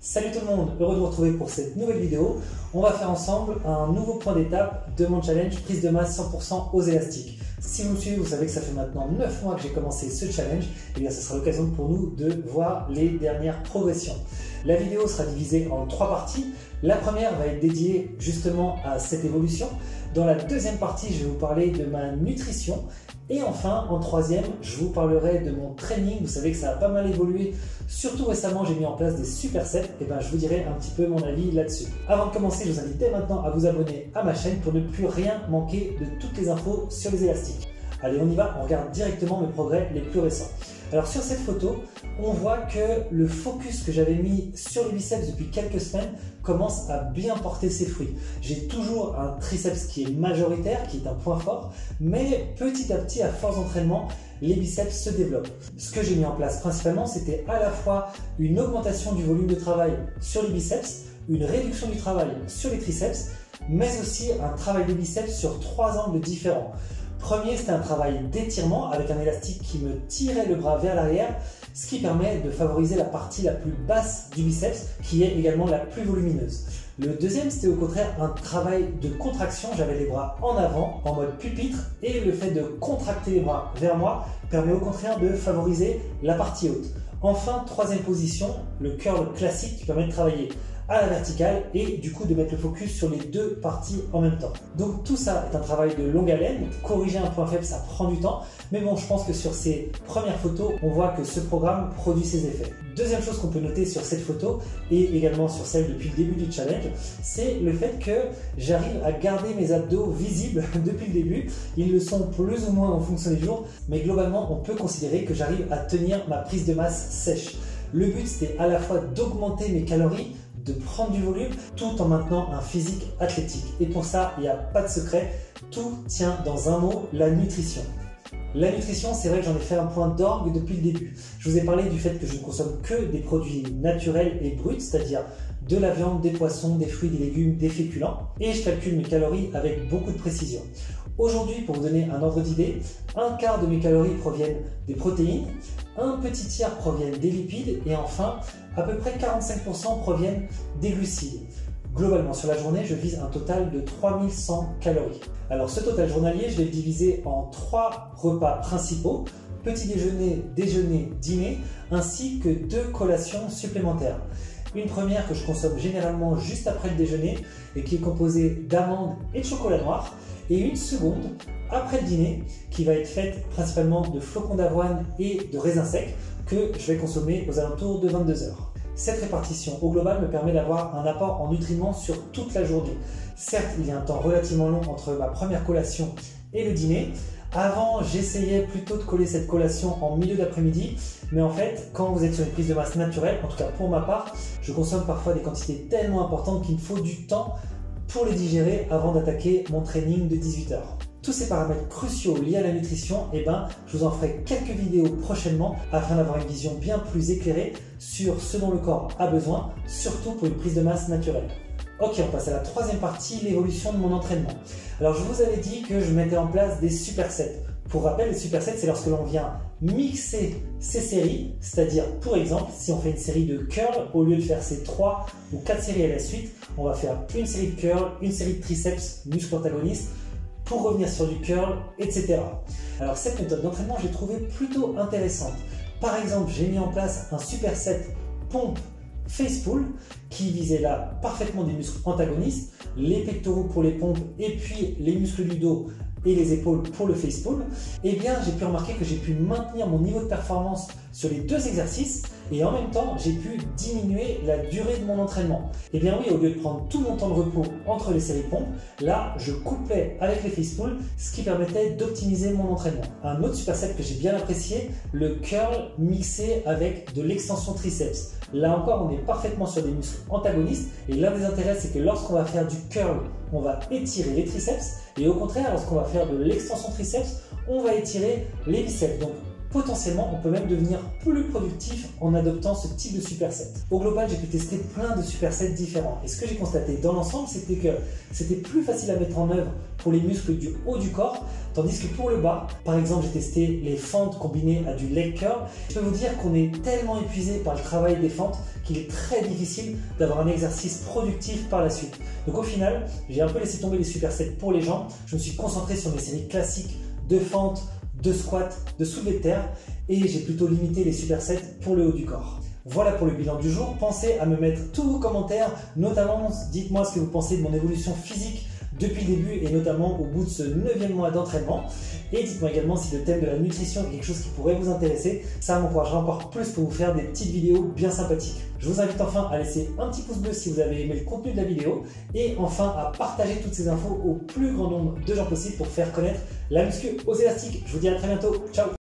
Salut tout le monde, heureux de vous retrouver pour cette nouvelle vidéo. On va faire ensemble un nouveau point d'étape de mon challenge prise de masse 100% aux élastiques. Si vous me suivez, vous savez que ça fait maintenant 9 mois que j'ai commencé ce challenge, et bien ce sera l'occasion pour nous de voir les dernières progressions. La vidéo sera divisée en 3 parties. La première va être dédiée justement à cette évolution. Dans la deuxième partie, je vais vous parler de ma nutrition. Et enfin, en troisième, je vous parlerai de mon training. Vous savez que ça a pas mal évolué. Surtout récemment, j'ai mis en place des supersets. Et ben, je vous dirai un petit peu mon avis là-dessus. Avant de commencer, je vous invite dès maintenant à vous abonner à ma chaîne pour ne plus rien manquer de toutes les infos sur les élastiques. Allez, on y va, on regarde directement mes progrès les plus récents. Alors sur cette photo, on voit que le focus que j'avais mis sur les biceps depuis quelques semaines commence à bien porter ses fruits. J'ai toujours un triceps qui est majoritaire, qui est un point fort, mais petit à petit, à force d'entraînement, les biceps se développent. Ce que j'ai mis en place principalement, c'était à la fois une augmentation du volume de travail sur les biceps, une réduction du travail sur les triceps, mais aussi un travail des biceps sur 3 angles différents. Premier, c'était un travail d'étirement avec un élastique qui me tirait le bras vers l'arrière, ce qui permet de favoriser la partie la plus basse du biceps, qui est également la plus volumineuse. Le deuxième, c'était au contraire un travail de contraction. J'avais les bras en avant, en mode pupitre, et le fait de contracter les bras vers moi permet au contraire de favoriser la partie haute. Enfin, troisième position, le curl classique qui permet de travailler à la verticale et du coup de mettre le focus sur les deux parties en même temps. Donc tout ça est un travail de longue haleine. Corriger un point faible, ça prend du temps, mais bon, je pense que sur ces premières photos, on voit que ce programme produit ses effets. Deuxième chose qu'on peut noter sur cette photo et également sur celle depuis le début du challenge, c'est le fait que j'arrive à garder mes abdos visibles depuis le début. Ils le sont plus ou moins en fonction des jours, mais globalement, on peut considérer que j'arrive à tenir ma prise de masse sèche. Le but, c'était à la fois d'augmenter mes calories, de prendre du volume tout en maintenant un physique athlétique. Et pour ça, il n'y a pas de secret, tout tient dans un mot, la nutrition. La nutrition, c'est vrai que j'en ai fait un point d'orgue depuis le début. Je vous ai parlé du fait que je ne consomme que des produits naturels et bruts, c'est-à-dire de la viande, des poissons, des fruits, des légumes, des féculents, et je calcule mes calories avec beaucoup de précision. Aujourd'hui, pour vous donner un ordre d'idée, un quart de mes calories proviennent des protéines, un petit tiers proviennent des lipides et enfin, à peu près 45% proviennent des glucides. Globalement, sur la journée, je vise un total de 3100 calories. Alors, ce total journalier, je vais le diviser en 3 repas principaux, petit déjeuner, déjeuner, dîner, ainsi que 2 collations supplémentaires. Une première que je consomme généralement juste après le déjeuner et qui est composée d'amandes et de chocolat noir, et une seconde après le dîner qui va être faite principalement de flocons d'avoine et de raisins secs que je vais consommer aux alentours de 22 h. Cette répartition au global me permet d'avoir un apport en nutriments sur toute la journée. Certes, il y a un temps relativement long entre ma première collation et le dîner. Avant, j'essayais plutôt de coller cette collation en milieu d'après-midi, mais en fait, quand vous êtes sur une prise de masse naturelle, en tout cas pour ma part, je consomme parfois des quantités tellement importantes qu'il me faut du temps pour les digérer avant d'attaquer mon training de 18 h. Tous ces paramètres cruciaux liés à la nutrition, je vous en ferai quelques vidéos prochainement afin d'avoir une vision bien plus éclairée sur ce dont le corps a besoin, surtout pour une prise de masse naturelle. Ok, on passe à la troisième partie, l'évolution de mon entraînement. Alors je vous avais dit que je mettais en place des supersets. Pour rappel, les supersets, c'est lorsque l'on vient mixer ces séries, c'est-à-dire, pour exemple, si on fait une série de curls, au lieu de faire ces 3 ou 4 séries à la suite, on va faire une série de curls, une série de triceps, muscles antagonistes, pour revenir sur du curl, etc. Alors cette méthode d'entraînement, j'ai trouvé plutôt intéressante. Par exemple, j'ai mis en place un superset pompe face pull qui visait là parfaitement des muscles antagonistes, les pectoraux pour les pompes et puis les muscles du dos et les épaules pour le face pull. Eh bien, j'ai pu remarquer que j'ai pu maintenir mon niveau de performance sur les 2 exercices et en même temps, j'ai pu diminuer la durée de mon entraînement. Eh bien oui, au lieu de prendre tout mon temps de repos entre les séries pompes, là, je couplais avec les face pull, ce qui permettait d'optimiser mon entraînement. Un autre superset que j'ai bien apprécié, le curl mixé avec de l'extension triceps. Là encore, on est parfaitement sur des muscles antagonistes et l'un des intérêts, c'est que lorsqu'on va faire du curl, on va étirer les triceps et au contraire, lorsqu'on va faire de l'extension triceps, on va étirer les biceps. Donc, potentiellement, on peut même devenir plus productif en adoptant ce type de superset. Au global, j'ai pu tester plein de supersets différents. Et ce que j'ai constaté dans l'ensemble, c'était que c'était plus facile à mettre en œuvre pour les muscles du haut du corps, tandis que pour le bas, par exemple, j'ai testé les fentes combinées à du leg curl. Je peux vous dire qu'on est tellement épuisé par le travail des fentes qu'il est très difficile d'avoir un exercice productif par la suite. Donc au final, j'ai un peu laissé tomber les supersets pour les jambes. Je me suis concentré sur mes séries classiques de fentes, de squat, de soulevé de terre et j'ai plutôt limité les supersets pour le haut du corps. Voilà pour le bilan du jour. Pensez à me mettre tous vos commentaires, notamment dites-moi ce que vous pensez de mon évolution physique depuis le début et notamment au bout de ce 9e mois d'entraînement. Et dites-moi également si le thème de la nutrition est quelque chose qui pourrait vous intéresser. Ça m'encouragera encore plus pour vous faire des petites vidéos bien sympathiques. Je vous invite enfin à laisser un petit pouce bleu si vous avez aimé le contenu de la vidéo et enfin à partager toutes ces infos au plus grand nombre de gens possible pour faire connaître la muscu aux élastiques. Je vous dis à très bientôt. Ciao!